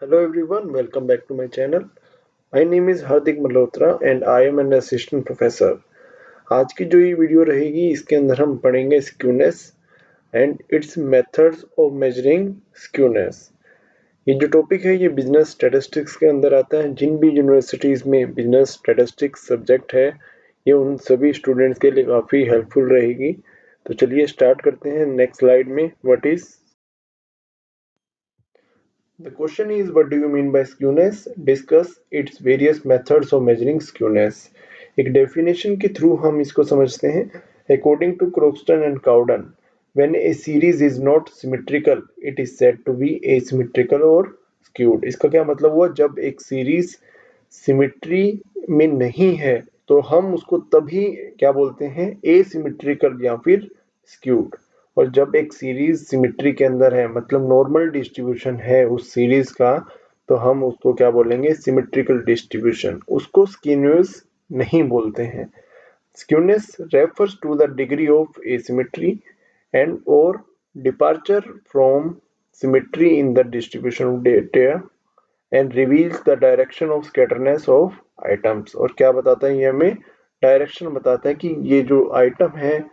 Hello everyone, welcome back to my channel. My name is Hardik Malhotra and I am an assistant professor. आज की जो ये video रहेगी इसके अंदर हम पढ़ेंगे skewness and it's methods of measuring skewness. ये जो टॉपिक है ये बिजनेस स्टैटिस्टिक्स के अंदर आता है। जिन भी यूनिवर्सिटीज़ में बिजनेस स्टैटिस्टिक्स सब्जेक्ट है ये उन सभी स्टूडेंट्स के लिए काफ़ी हेल्पफुल रहेगी। तो चलिए स्टार्ट करते हैं। नेक्स्ट स्लाइड में what is The question is, what do you mean by skewness? Discuss its various methods of measuring skewness. एक definition के through हम इसको समझते हैं. According to Croxton and Cowden, when a series is not symmetrical, it is said to be asymmetrical or skewed. इसका क्या मतलब हुआ? जब एक series symmetry में नहीं है तो हम उसको तभी क्या बोलते हैं? asymmetrical या फिर skewed. और जब एक सीरीज सिमेट्री के अंदर है मतलब नॉर्मल डिस्ट्रीब्यूशन है उस सीरीज का तो हम उसको क्या बोलेंगे? Symmetrical distribution. उसको स्क्यूनेस नहीं बोलते हैं। Skewness refers to the degree of asymmetry and और departure from symmetry in the distribution of data and reveals the direction of scatterness of items. और क्या बताता है? ये हमें डायरेक्शन बताता है कि ये जो आइटम है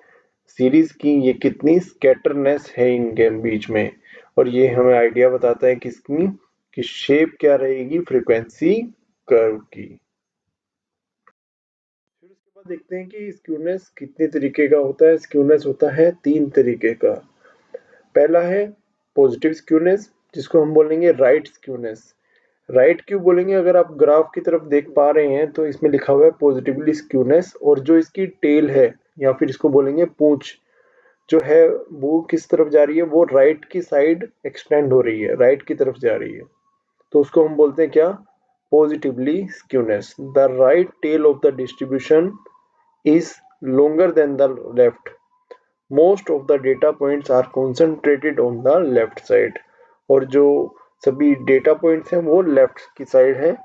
सीरीज की ये कितनी स्कैटरनेस है इनके बीच में। और ये हमें आइडिया बताता है किसकी कि शेप क्या रहेगी फ्रीक्वेंसी कर्व की। फिर उसके बाद देखते हैं कि स्क्यूनेस कितने तरीके का होता है। स्क्यूनेस होता है तीन तरीके का। पहला है पॉजिटिव स्क्यूनेस जिसको हम बोलेंगे राइट स्क्यूनेस। राइट क्यों बोलेंगे? अगर आप ग्राफ की तरफ देख पा रहे हैं तो इसमें लिखा हुआ है पॉजिटिवली स्क्यूनेस और जो इसकी टेल है या फिर इसको बोलेंगे पूंछ जो है वो किस तरफ जा रही है? वो राइट की साइड एक्सटेंड हो रही है, राइट की तरफ जा रही है। तो उसको हम बोलते हैं क्या? Positively skewness. The right tail of the distribution is longer than the left. Most of the data points are concentrated on the left side. और जो सभी डेटा पॉइंट्स हैं वो लेफ्ट की साइड है।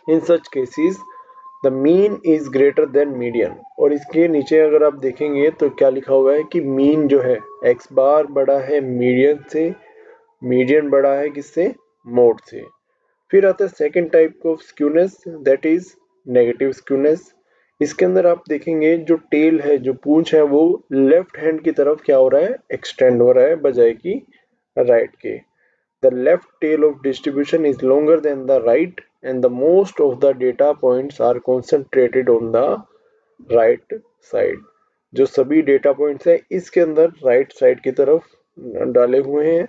In such cases the mean is greater than median. और इसके नीचे अगर आप देखेंगे तो क्या लिखा हुआ है कि मीन जो है एक्स बार बड़ा है मीडियन से, मीडियन बड़ा है किससे? मोड से। फिर आता है second type of skewness that is negative skewness. इसके अंदर आप देखेंगे जो टेल है जो पूंछ है वो लेफ्ट हैंड की तरफ क्या हो रहा है? एक्सटेंड हो रहा है बजाय कि राइट के। The left tail of distribution is longer than the right and the most of the data points are concentrated on the right side. जो सभी डेटा पॉइंट्स हैं इसके अंदर राइट साइड की तरफ डाले हुए हैं।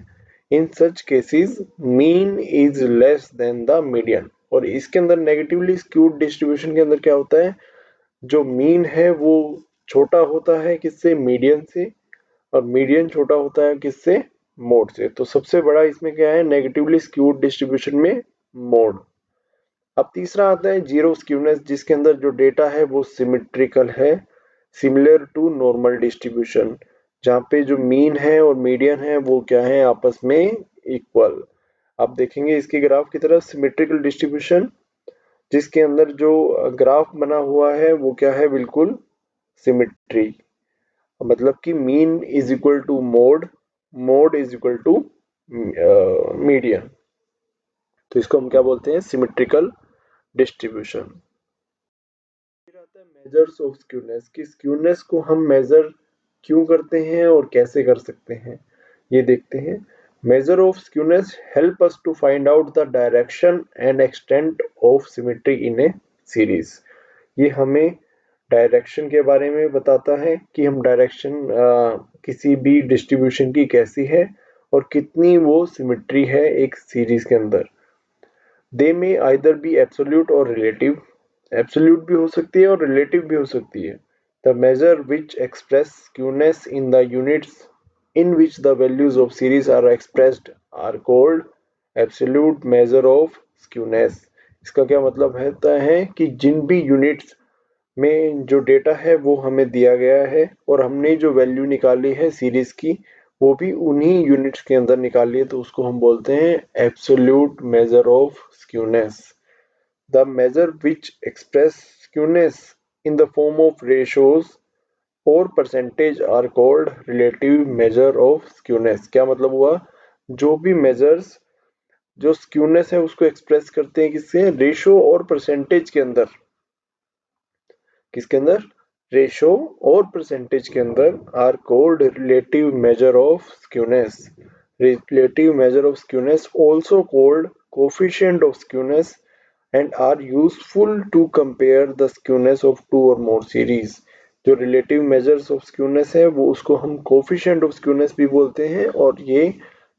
In such cases mean is less than the median. और इसके अंदर नेगेटिवली स्क्यूड डिस्ट्रीब्यूशन के अंदर क्या होता है? जो मीन है वो छोटा होता है किससे? मीडियन से। और मीडियन छोटा होता है किससे? मोड से। तो सबसे बड़ा इसमें क्या है? नेगेटिवली स्क्यूड डिस्ट्रीब्यूशन में मोड। अब तीसरा आता है जीरो स्क्यूनेस जिसके अंदर जो डेटा है वो सिमेट्रिकल है, सिमिलर टू नॉर्मल डिस्ट्रीब्यूशन, जहाँ पे जो मीन है और मीडियन है वो क्या है? आपस में इक्वल। आप देखेंगे इसके ग्राफ की तरफ सिमेट्रिकल डिस्ट्रीब्यूशन जिसके अंदर जो ग्राफ बना हुआ है वो क्या है? बिल्कुल सिमेट्री। मतलब कि mean is equal to mode, mode is equal to median. तो इसको हम क्या बोलते हैं? Symmetrical distribution. फिर आता है मेजर्स ऑफ स्क्यूनेस कि स्क्यूनेस को हम मेजर क्यों करते हैं और कैसे कर सकते हैं, ये देखते हैं। Measure of skewness help us to find out the direction and extent of symmetry in a series. ये हमें डायरेक्शन के बारे में बताता है कि हम डायरेक्शन किसी भी डिस्ट्रीब्यूशन की कैसी है और कितनी वो सिमेट्री है एक सीरीज के अंदर। दे में आइदर बी एब्सोल्यूट और रिलेटिव। एब्सोल्यूट भी हो सकती है और रिलेटिव भी हो सकती है। The measure which express skewness in the units in which the values of series are expressed are called absolute measure of skewness। इसका क्या मतलब है कि जिन भी यूनिट्स में जो डेटा है वो हमें दिया गया है और हमने जो वैल्यू निकाली है सीरीज की वो भी उन्हीं यूनिट्स के अंदर निकाली है तो उसको हम बोलते हैं absolute measure of skewness. The measure which express skewness in the form of ratios और percentage are called relative measure of skewness. क्या मतलब हुआ? जो भी मेजर्स जो स्क्यूनेस है उसको एक्सप्रेस करते हैं किससे, रेशो और परसेंटेज के अंदर। किसके अंदर, रेशो और परसेंटेज के अंदर, are called relative measure of skewness. Relative measure of skewness also called coefficient of skewness and are useful to compare the skewness of two or more series। जो relative measures of skewness है वो उसको हम coefficient of skewness भी बोलते हैं, और ये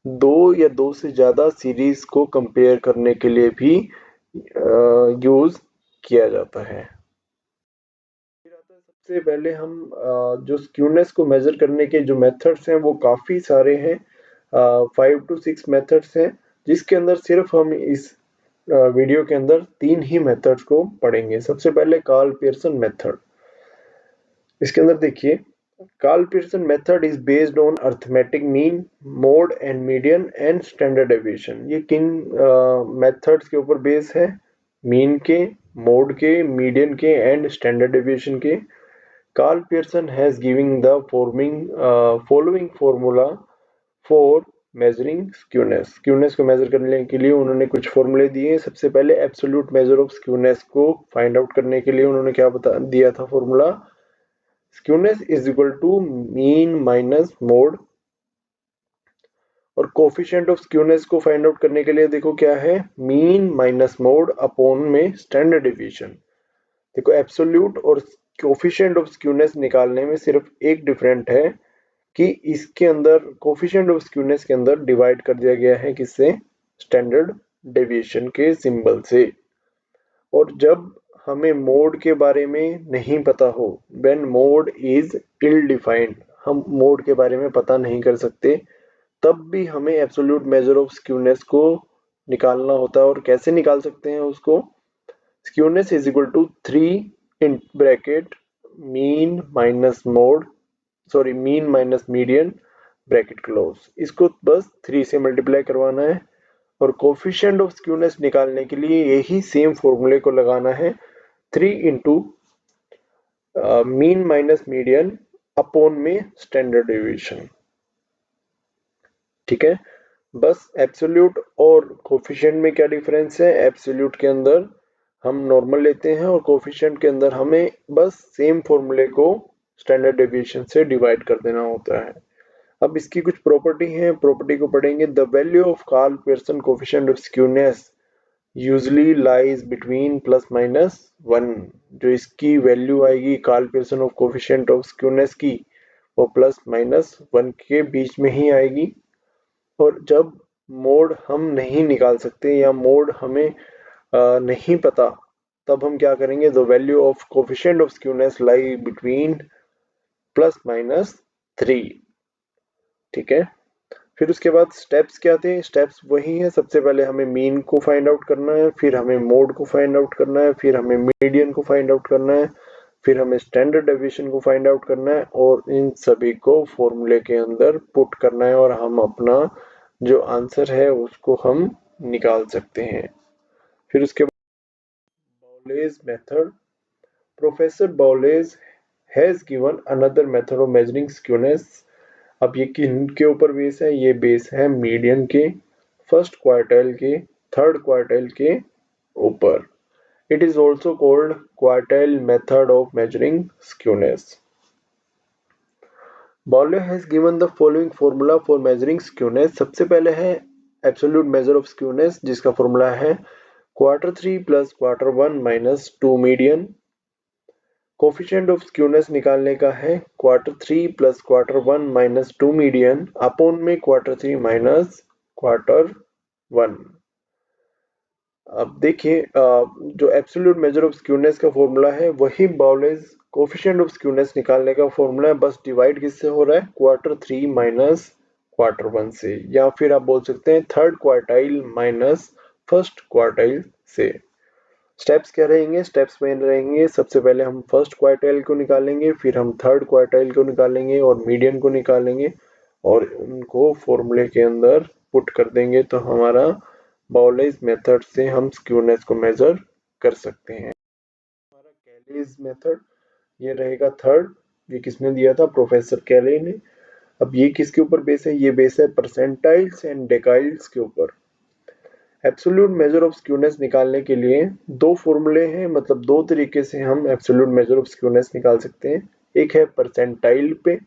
दो या दो से ज्यादा सीरीज को कंपेयर करने के लिए भी यूज किया जाता है। सबसे पहले हम जो स्क्यूनेस को मेजर करने के जो मेथड्स हैं वो काफी सारे हैं, 5 to 6 मेथड्स हैं, जिसके अंदर सिर्फ हम इस वीडियो के अंदर 3 ही मेथड्स को पढ़ेंगे। सबसे पहले कार्ल पियर्सन मेथड। इसके अंदर देखिए, Karl Pearson method is based on arithmetic mean, mode and median and standard deviation. ये किन मेथड्स के ऊपर बेस है, मीन के, मोड के, मीडियन के एंड स्टैंडर्ड डेविएशन के। Carl Pearson has given the following formula for measuring skewness। skewness को मेजर करने के लिए उन्होंने कुछ फॉर्मूले दिए। सबसे पहले एब्सोल्यूट मेजर ऑफ स्क्यूनेस को फाइंड आउट करने के लिए उन्होंने क्या बता दिया था formula, skewness is equal to mean minus mode. और कोफिशिएंट ऑफ स्क्यूनेस को फाइंड आउट करने के लिए देखो क्या है, मीन माइनस मोड अपॉन में स्टैंडर्ड डेविएशन। देखो एब्सोल्यूट और कोफिशिएंट ऑफ स्क्यूनेस निकालने में सिर्फ एक डिफरेंट है कि इसके अंदर कोफिशिएंट ऑफ स्क्यूनेस के अंदर डिवाइड कर दिया गया है किससे, स्टैंडर्ड डेविएशन के सिंबल से। और जब हमें मोड के बारे में नहीं पता हो, when mode is ill defined, हम मोड के बारे में पता नहीं कर सकते, तब भी हमें एब्सोल्यूट मेजर ऑफ स्क्यूनेस को निकालना होता है। और कैसे निकाल सकते हैं उसको, skewness is equal to 3 in bracket mean minus mode, sorry mean minus median bracket close. इसको बस 3 से मल्टीप्लाई करवाना है। और कोफिशिएंट ऑफ स्क्यूनेस निकालने के लिए यही सेम फॉर्मूले को लगाना है, 3 into mean minus median upon में स्टैंडर्ड डेविएशन। ठीक है, बस एब्सोल्यूट और कोफिशिएंट में क्या डिफरेंस है, एब्सोल्यूट के अंदर हम नॉर्मल लेते हैं और कोफिशिएंट के अंदर हमें बस सेम फॉर्मूले को स्टैंडर्ड डेविएशन से डिवाइड कर देना होता है। अब इसकी कुछ प्रॉपर्टी है, प्रॉपर्टी को पढ़ेंगे। The value of Karl Pearson coefficient of skewness usually lies between plus minus 1। जो इसकी वैल्यू आएगी Karl Pearson of coefficient of skewness की, वो प्लस माइनस 1 के बीच में ही आएगी। और जब मोड हम नहीं निकाल सकते या मोड हमें नहीं पता, तब हम क्या करेंगे, the value of coefficient of skewness lie between plus minus 3। ठीक है, फिर उसके बाद स्टेप्स क्या थे, स्टेप्स वही है। सबसे पहले हमें मीन को फाइंड आउट करना है, फिर हमें मोड को फाइंड आउट करना है, फिर हमें मीडियन को फाइंड आउट करना है, फिर हमें स्टैंडर्ड डेविएशन को फाइंड आउट करना है, और इन सभी को फॉर्मूले के अंदर पुट करना है, और हम अपना जो आंसर है उसको हम निकाल सकते हैं। फिर उसके बाद Bowley's method. Professor Bowley's has given another method of measuring skewness. अब ये किनके ऊपर बेस है, ये बेस है मीडियन के, फर्स्ट क्वार्टाइल के, थर्ड क्वार्टाइल के ऊपर। It is also called quartile method of measuring skewness. Bowley has given the following formula for measuring skewness। सबसे पहले है absolute measure of skewness, जिसका फॉर्मूला है Q3 plus Q1 minus 2 median। Coefficient of skewness निकालने का है Q3 plus Q1 minus 2 median upon में Q3 minus Q1। अब देखिए, जो एब्सोल्यूट मेजर ऑफ स्क्यूनेस का फॉर्मूला है वही बाउलेज कोफिशिएंट ऑफ स्क्यूनेस निकालने का फॉर्मूला है, बस डिवाइड किससे हो रहा है, Q3 माइनस Q1 से, या फिर आप बोल सकते हैं third quartile minus first quartile से। स्टेप्स क्या रहेंगे, स्टेप्स में रहेंगे, सबसे पहले हम फर्स्ट क्वार्टाइल को निकालेंगे, फिर हम थर्ड क्वार्टाइल को निकालेंगे और मीडियन को निकालेंगे, और उनको फॉर्मूले के अंदर पुट कर देंगे, तो हमारा बाउलेज मेथड से हम स्क्यूनेस को मेजर कर सकते हैं। हमारा कैलेज मेथड ये रहेगा थर्ड। ये किसने दिया था, प्रोफेसर कैले ने। अब ये किसके ऊपर बेस है, ये बेस है परसेंटाइल्स एंड डेकाइल्स के ऊपर। एब्सोल्यूट मेजर ऑफ स्क्यूनेस निकालने के लिए दो फॉर्मूले हैं, मतलब दो तरीके से हम एब्सोल्यूट मेजर ऑफ स्क्यूनेस निकाल सकते हैं। एक है परसेंटाइल पे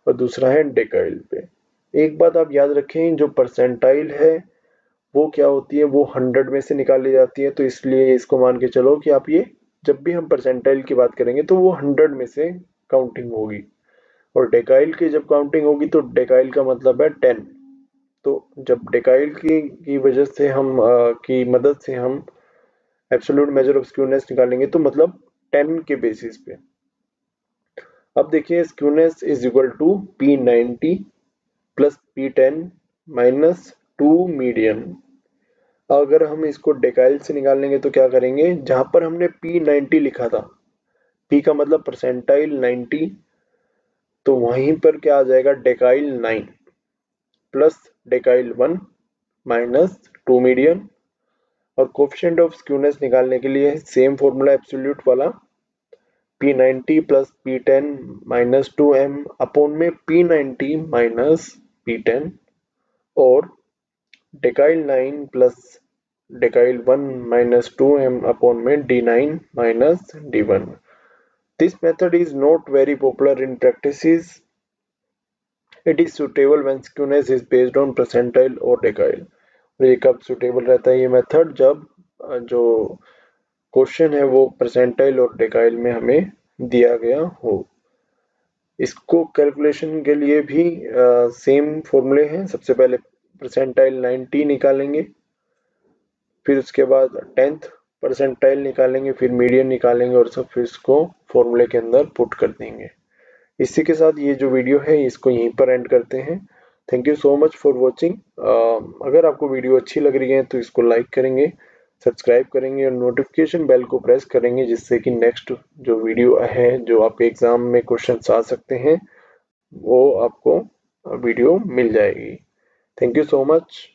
और दूसरा है डेकाइल पे। एक बात आप याद रखें, जो परसेंटाइल है वो क्या होती है, वो 100 में से निकाली जाती है, तो इसलिए इसको मान के चलो कि आप ये जब भी हम परसेंटाइल की बात करेंगे तो वो 100 में से काउंटिंग होगी। और डेकाइल की जब काउंटिंग होगी तो डेकाइल का मतलब है 10। तो जब डेकाइल की वजह से हम की मदद से हम एब्सोल्यूट मेजर ऑफ स्क्यूनेस निकालेंगे तो मतलब 10 के बेसिस पे। अब देखिए, skewness is equal to P90 plus P10 minus 2 median. अगर हम इसको डेकाइल से निकालेंगे तो क्या करेंगे, जहां पर हमने P90 लिखा था, P का मतलब परसेंटाइल 90, तो वहीं पर क्या आ जाएगा, डेकाइल 9 प्लस डेकाइल 1 माइनस 2 मीडियन। और कोफिशिएंट ऑफ स्क्यूनेस निकालने के लिए सेम फॉर्मूला एब्सोल्यूट वाला, P90 plus P10 minus 2m upon में P90 माइनस P10, और डेकाइल 9 प्लस डेकाइल 1 minus 2m upon में d9 minus d1. This method is not very popular in practices. It is suitable when skewness is based on percentile or decile. ये कब suitable रहता है ये method, जब जो question है वो परसेंटाइल और डेकाइल में हमें दिया गया हो। इसको कैलकुलेशन के लिए भी सेम फॉर्मूले हैं। सबसे पहले परसेंटाइल 90 निकालेंगे, फिर उसके बाद 10th परसेंटाइल निकालेंगे, फिर मीडियन निकालेंगे और सब फिर इसको फॉर्मूले के अंदर पुट कर देंगे। इसी के साथ ये जो वीडियो है इसको यहीं पर एंड करते हैं। Thank you so much for watching. अगर आपको वीडियो अच्छी लग रही है तो इसको लाइक करेंगे, सब्सक्राइब करेंगे और नोटिफिकेशन बेल को प्रेस करेंगे, जिससे कि नेक्स्ट जो वीडियो है, जो आपके एग्जाम में क्वेश्चन आ सकते हैं, वो आपको वीडियो मिल जाएगी। Thank you so much.